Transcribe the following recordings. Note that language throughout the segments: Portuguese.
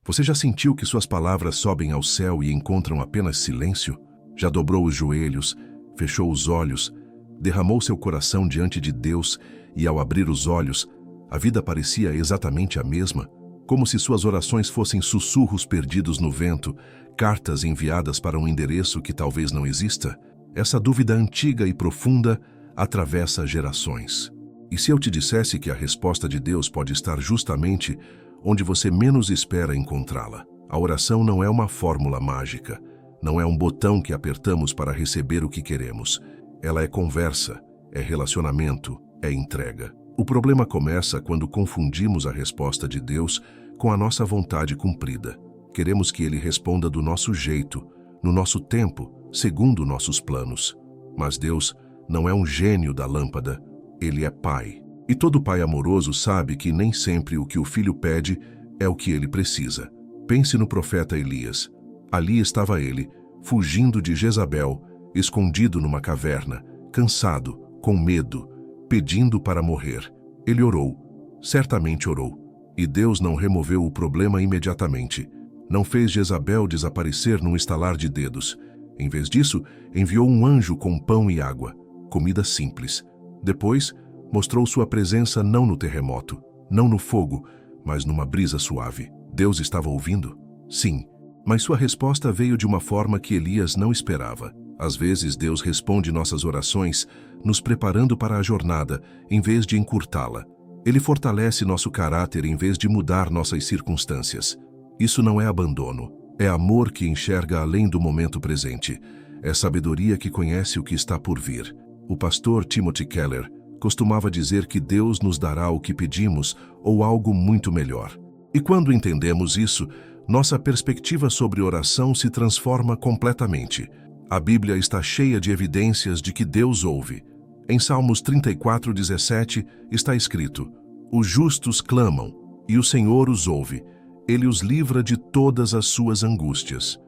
Você já sentiu que suas palavras sobem ao céu e encontram apenas silêncio? Já dobrou os joelhos, fechou os olhos, derramou seu coração diante de Deus e, ao abrir os olhos, a vida parecia exatamente a mesma? Como se suas orações fossem sussurros perdidos no vento, cartas enviadas para um endereço que talvez não exista? Essa dúvida antiga e profunda atravessa gerações. E se eu te dissesse que a resposta de Deus pode estar justamente onde você menos espera encontrá-la? A oração não é uma fórmula mágica, não é um botão que apertamos para receber o que queremos. Ela é conversa, é relacionamento, é entrega. O problema começa quando confundimos a resposta de Deus com a nossa vontade cumprida. Queremos que Ele responda do nosso jeito, no nosso tempo, segundo nossos planos. Mas Deus não é um gênio da lâmpada, Ele é Pai. E todo pai amoroso sabe que nem sempre o que o filho pede é o que ele precisa. Pense no profeta Elias. Ali estava ele, fugindo de Jezabel, escondido numa caverna, cansado, com medo, pedindo para morrer. Ele orou, certamente orou. E Deus não removeu o problema imediatamente. Não fez Jezabel desaparecer num estalar de dedos. Em vez disso, enviou um anjo com pão e água, comida simples. Depois, mostrou sua presença não no terremoto, não no fogo, mas numa brisa suave. Deus estava ouvindo? Sim, mas sua resposta veio de uma forma que Elias não esperava. Às vezes, Deus responde nossas orações, nos preparando para a jornada, em vez de encurtá-la. Ele fortalece nosso caráter em vez de mudar nossas circunstâncias. Isso não é abandono, é amor que enxerga além do momento presente. É sabedoria que conhece o que está por vir. O pastor Timothy Keller costumava dizer que Deus nos dará o que pedimos ou algo muito melhor. E quando entendemos isso, nossa perspectiva sobre oração se transforma completamente. A Bíblia está cheia de evidências de que Deus ouve. Em Salmos 34:17 está escrito: "Os justos clamam, e o Senhor os ouve. Ele os livra de todas as suas angústias."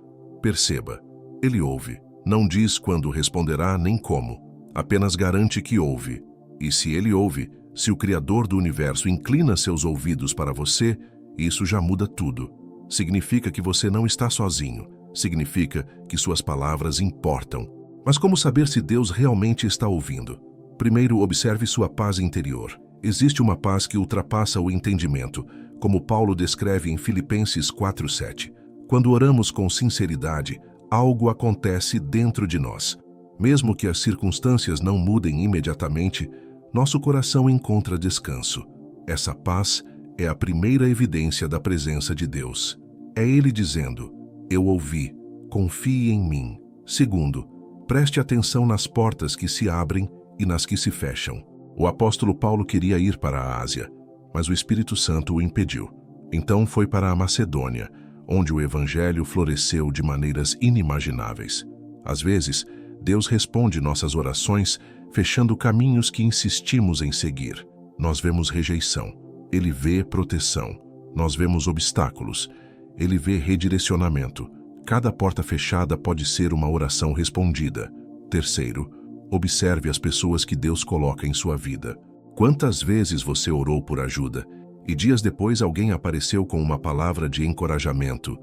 Perceba, Ele ouve. Não diz quando responderá nem como. Apenas garante que ouve. E se Ele ouve, se o Criador do Universo inclina seus ouvidos para você, isso já muda tudo. Significa que você não está sozinho. Significa que suas palavras importam. Mas como saber se Deus realmente está ouvindo? Primeiro, observe sua paz interior. Existe uma paz que ultrapassa o entendimento, como Paulo descreve em Filipenses 4:7. Quando oramos com sinceridade, algo acontece dentro de nós. Mesmo que as circunstâncias não mudem imediatamente, nosso coração encontra descanso. Essa paz é a primeira evidência da presença de Deus. É Ele dizendo: "Eu ouvi, confie em mim." Segundo, preste atenção nas portas que se abrem e nas que se fecham. O apóstolo Paulo queria ir para a Ásia, mas o Espírito Santo o impediu. Então foi para a Macedônia, onde o evangelho floresceu de maneiras inimagináveis. Às vezes, Deus responde nossas orações fechando caminhos que insistimos em seguir. Nós vemos rejeição, Ele vê proteção. Nós vemos obstáculos, Ele vê redirecionamento. Cada porta fechada pode ser uma oração respondida. Terceiro, observe as pessoas que Deus coloca em sua vida. Quantas vezes você orou por ajuda e dias depois alguém apareceu com uma palavra de encorajamento,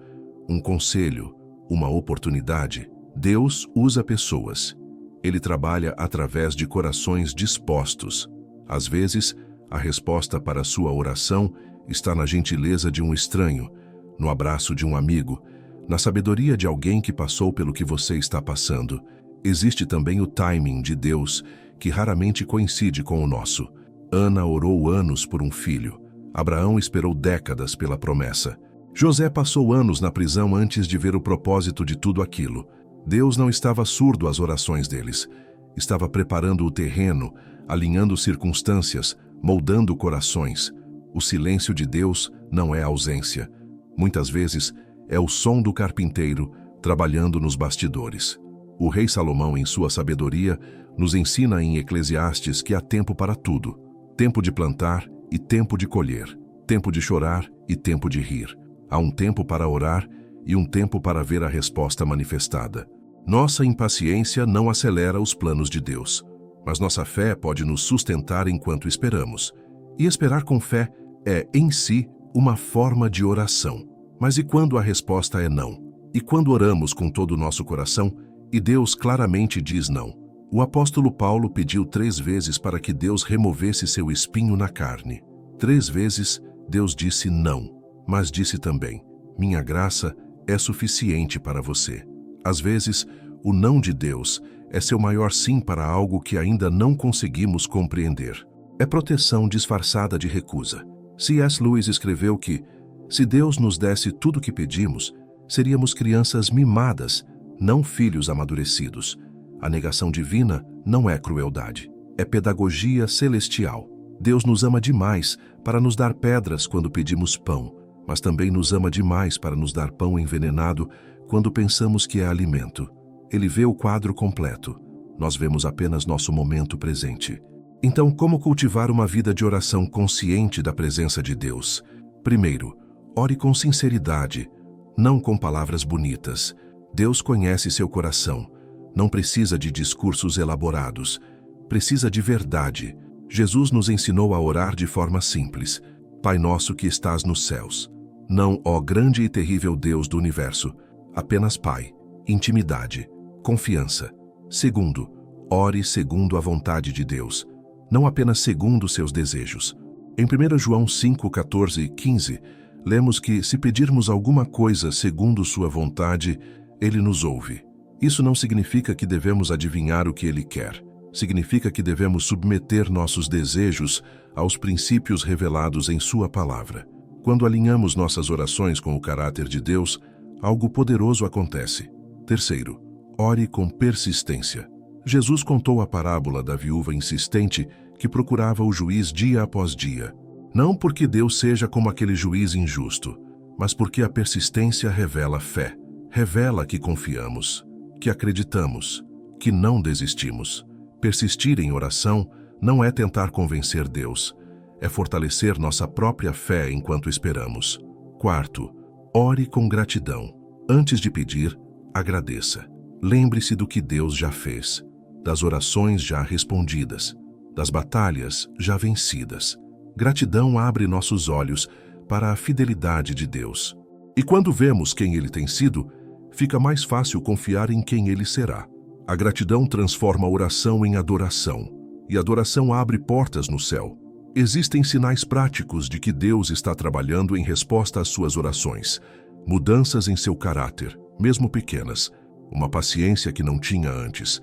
um conselho, uma oportunidade? Deus usa pessoas. Ele trabalha através de corações dispostos. Às vezes, a resposta para a sua oração está na gentileza de um estranho, no abraço de um amigo, na sabedoria de alguém que passou pelo que você está passando. Existe também o timing de Deus, que raramente coincide com o nosso. Ana orou anos por um filho. Abraão esperou décadas pela promessa. José passou anos na prisão antes de ver o propósito de tudo aquilo. Deus não estava surdo às orações deles. Estava preparando o terreno, alinhando circunstâncias, moldando corações. O silêncio de Deus não é ausência. Muitas vezes, é o som do carpinteiro trabalhando nos bastidores. O rei Salomão, em sua sabedoria, nos ensina em Eclesiastes que há tempo para tudo. Tempo de plantar e tempo de colher. Tempo de chorar e tempo de rir. Há um tempo para orar e um tempo para ver a resposta manifestada. Nossa impaciência não acelera os planos de Deus, mas nossa fé pode nos sustentar enquanto esperamos. E esperar com fé é, em si, uma forma de oração. Mas e quando a resposta é não? E quando oramos com todo o nosso coração e Deus claramente diz não? O apóstolo Paulo pediu 3 vezes para que Deus removesse seu espinho na carne. 3 vezes Deus disse não, mas disse também: minha graça é suficiente para você. Às vezes, o não de Deus é seu maior sim para algo que ainda não conseguimos compreender. É proteção disfarçada de recusa. C.S. Lewis escreveu que, se Deus nos desse tudo o que pedimos, seríamos crianças mimadas, não filhos amadurecidos. A negação divina não é crueldade, é pedagogia celestial. Deus nos ama demais para nos dar pedras quando pedimos pão, mas também nos ama demais para nos dar pão envenenado quando pensamos que é alimento. Ele vê o quadro completo. Nós vemos apenas nosso momento presente. Então, como cultivar uma vida de oração consciente da presença de Deus? Primeiro, ore com sinceridade, não com palavras bonitas. Deus conhece seu coração. Não precisa de discursos elaborados. Precisa de verdade. Jesus nos ensinou a orar de forma simples. Pai nosso que estás nos céus. Não, ó grande e terrível Deus do universo. Apenas Pai. Intimidade. Confiança. Segundo, ore segundo a vontade de Deus. Não apenas segundo seus desejos. Em 1 João 5, 14 e 15, lemos que se pedirmos alguma coisa segundo sua vontade, Ele nos ouve. Isso não significa que devemos adivinhar o que Ele quer. Significa que devemos submeter nossos desejos aos princípios revelados em sua palavra. Quando alinhamos nossas orações com o caráter de Deus, algo poderoso acontece. Terceiro, ore com persistência. Jesus contou a parábola da viúva insistente que procurava o juiz dia após dia. Não porque Deus seja como aquele juiz injusto, mas porque a persistência revela fé. Revela que confiamos, que acreditamos, que não desistimos. Persistir em oração não é tentar convencer Deus, é fortalecer nossa própria fé enquanto esperamos. Quarto, ore com gratidão. Antes de pedir, agradeça. Lembre-se do que Deus já fez, das orações já respondidas, das batalhas já vencidas. Gratidão abre nossos olhos para a fidelidade de Deus. E quando vemos quem Ele tem sido, fica mais fácil confiar em quem Ele será. A gratidão transforma a oração em adoração, e a adoração abre portas no céu. Existem sinais práticos de que Deus está trabalhando em resposta às suas orações. Mudanças em seu caráter, mesmo pequenas. Uma paciência que não tinha antes.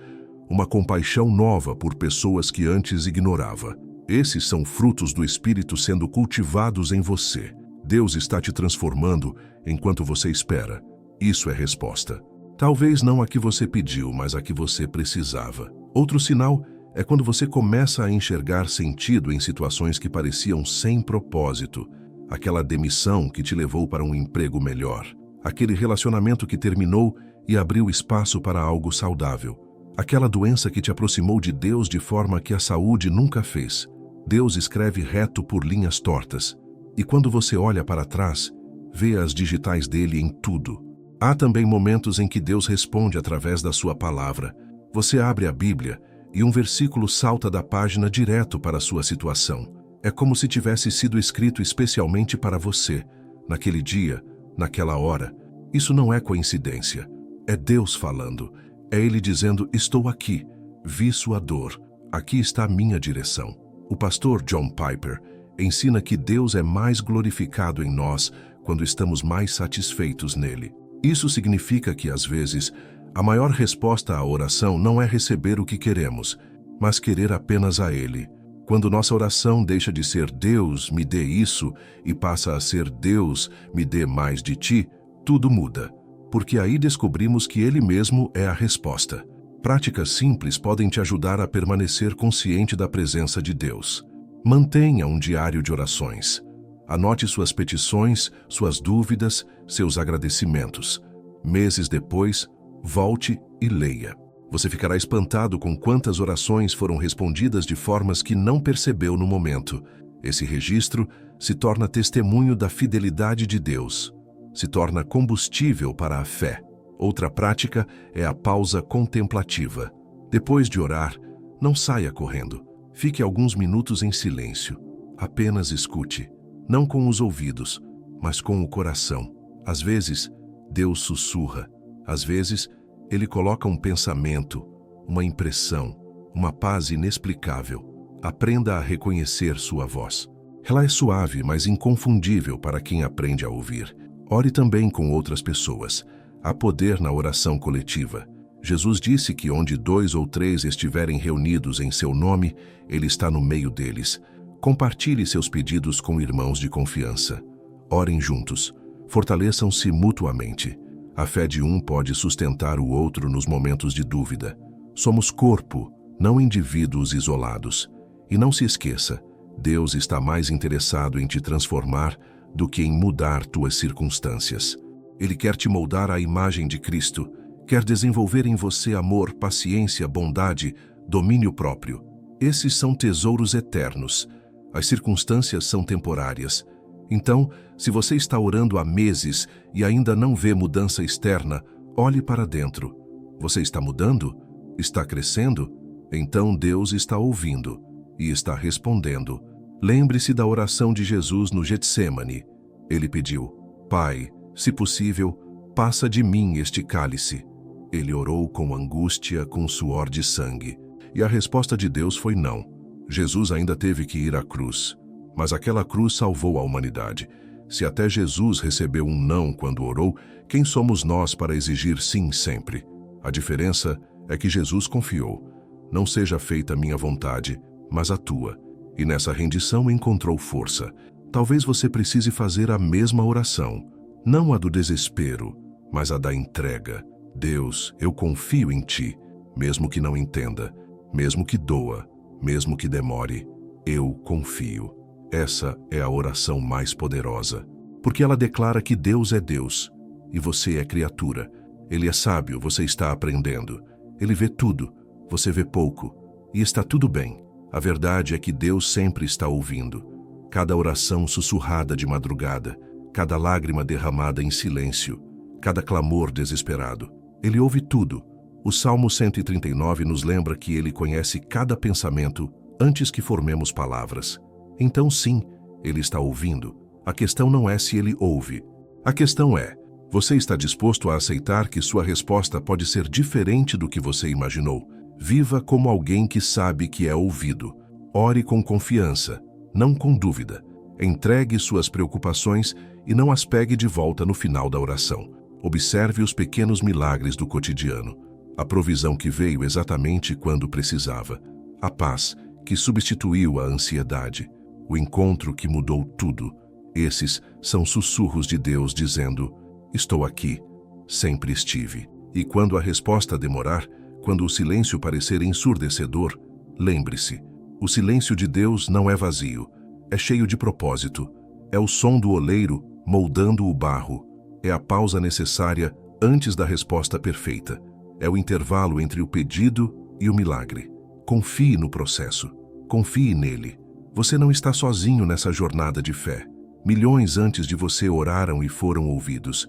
Uma compaixão nova por pessoas que antes ignorava. Esses são frutos do Espírito sendo cultivados em você. Deus está te transformando enquanto você espera. Isso é resposta. Talvez não a que você pediu, mas a que você precisava. Outro sinal é quando você começa a enxergar sentido em situações que pareciam sem propósito. Aquela demissão que te levou para um emprego melhor. Aquele relacionamento que terminou e abriu espaço para algo saudável. Aquela doença que te aproximou de Deus de forma que a saúde nunca fez. Deus escreve reto por linhas tortas. E quando você olha para trás, vê as digitais dele em tudo. Há também momentos em que Deus responde através da sua palavra. Você abre a Bíblia e um versículo salta da página direto para a sua situação. É como se tivesse sido escrito especialmente para você, naquele dia, naquela hora. Isso não é coincidência. É Deus falando. É Ele dizendo: estou aqui, vi sua dor, aqui está a minha direção. O pastor John Piper ensina que Deus é mais glorificado em nós quando estamos mais satisfeitos nele. Isso significa que, às vezes, a maior resposta à oração não é receber o que queremos, mas querer apenas a Ele. Quando nossa oração deixa de ser Deus, me dê isso, e passa a ser Deus, me dê mais de ti, tudo muda. Porque aí descobrimos que Ele mesmo é a resposta. Práticas simples podem te ajudar a permanecer consciente da presença de Deus. Mantenha um diário de orações. Anote suas petições, suas dúvidas, seus agradecimentos. Meses depois, volte e leia. Você ficará espantado com quantas orações foram respondidas de formas que não percebeu no momento. Esse registro se torna testemunho da fidelidade de Deus. Se torna combustível para a fé. Outra prática é a pausa contemplativa. Depois de orar, não saia correndo. Fique alguns minutos em silêncio. Apenas escute. Não com os ouvidos, mas com o coração. Às vezes, Deus sussurra. Às vezes, Ele coloca um pensamento, uma impressão, uma paz inexplicável. Aprenda a reconhecer sua voz. Ela é suave, mas inconfundível para quem aprende a ouvir. Ore também com outras pessoas. Há poder na oração coletiva. Jesus disse que onde 2 ou 3 estiverem reunidos em seu nome, Ele está no meio deles. Compartilhe seus pedidos com irmãos de confiança. Orem juntos. Fortaleçam-se mutuamente. A fé de um pode sustentar o outro nos momentos de dúvida. Somos corpo, não indivíduos isolados. E não se esqueça, Deus está mais interessado em te transformar do que em mudar tuas circunstâncias. Ele quer te moldar à imagem de Cristo, quer desenvolver em você amor, paciência, bondade, domínio próprio. Esses são tesouros eternos. As circunstâncias são temporárias. Então, se você está orando há meses e ainda não vê mudança externa, olhe para dentro. Você está mudando? Está crescendo? Então Deus está ouvindo e está respondendo. Lembre-se da oração de Jesus no Getsêmani. Ele pediu: Pai, se possível, passa de mim este cálice. Ele orou com angústia, com suor de sangue. E a resposta de Deus foi não. Jesus ainda teve que ir à cruz. Mas aquela cruz salvou a humanidade. Se até Jesus recebeu um não quando orou, quem somos nós para exigir sim sempre? A diferença é que Jesus confiou. Não seja feita a minha vontade, mas a tua. E nessa rendição encontrou força. Talvez você precise fazer a mesma oração. Não a do desespero, mas a da entrega. Deus, eu confio em ti, mesmo que não entenda, mesmo que doa, mesmo que demore, eu confio. Essa é a oração mais poderosa, porque ela declara que Deus é Deus e você é criatura. Ele é sábio, você está aprendendo. Ele vê tudo, você vê pouco, e está tudo bem. A verdade é que Deus sempre está ouvindo. Cada oração sussurrada de madrugada, cada lágrima derramada em silêncio, cada clamor desesperado. Ele ouve tudo. O Salmo 139 nos lembra que Ele conhece cada pensamento antes que formemos palavras. Então sim, Ele está ouvindo. A questão não é se Ele ouve. A questão é, você está disposto a aceitar que sua resposta pode ser diferente do que você imaginou? Viva como alguém que sabe que é ouvido. Ore com confiança, não com dúvida. Entregue suas preocupações e não as pegue de volta no final da oração. Observe os pequenos milagres do cotidiano. A provisão que veio exatamente quando precisava. A paz que substituiu a ansiedade. O encontro que mudou tudo. Esses são sussurros de Deus dizendo: estou aqui, sempre estive. E quando a resposta demorar, quando o silêncio parecer ensurdecedor, lembre-se, o silêncio de Deus não é vazio, é cheio de propósito. É o som do oleiro moldando o barro. É a pausa necessária antes da resposta perfeita. É o intervalo entre o pedido e o milagre. Confie no processo. Confie nele. Você não está sozinho nessa jornada de fé. Milhões antes de você oraram e foram ouvidos.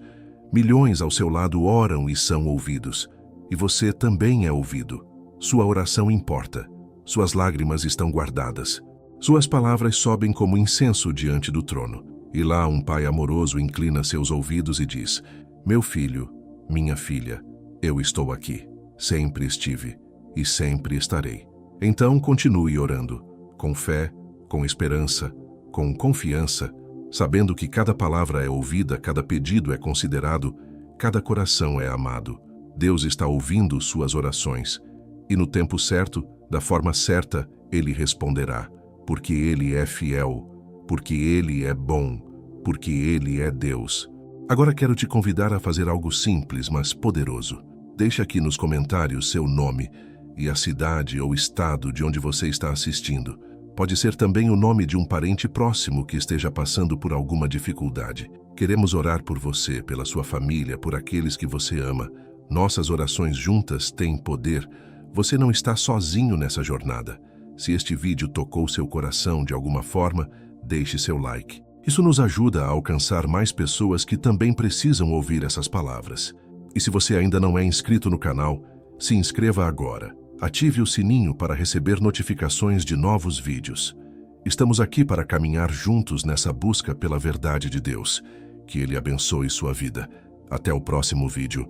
Milhões ao seu lado oram e são ouvidos. E você também é ouvido. Sua oração importa. Suas lágrimas estão guardadas. Suas palavras sobem como incenso diante do trono. E lá um pai amoroso inclina seus ouvidos e diz: meu filho, minha filha, eu estou aqui. Sempre estive e sempre estarei. Então continue orando, com fé, com esperança, com confiança, sabendo que cada palavra é ouvida, cada pedido é considerado, cada coração é amado. Deus está ouvindo suas orações e no tempo certo, da forma certa, Ele responderá, porque Ele é fiel, porque Ele é bom, porque Ele é Deus. Agora quero te convidar a fazer algo simples, mas poderoso. Deixe aqui nos comentários seu nome e a cidade ou estado de onde você está assistindo. Pode ser também o nome de um parente próximo que esteja passando por alguma dificuldade. Queremos orar por você, pela sua família, por aqueles que você ama. Nossas orações juntas têm poder. Você não está sozinho nessa jornada. Se este vídeo tocou seu coração de alguma forma, deixe seu like. Isso nos ajuda a alcançar mais pessoas que também precisam ouvir essas palavras. E se você ainda não é inscrito no canal, se inscreva agora. Ative o sininho para receber notificações de novos vídeos. Estamos aqui para caminhar juntos nessa busca pela verdade de Deus. Que ele abençoe sua vida. Até o próximo vídeo.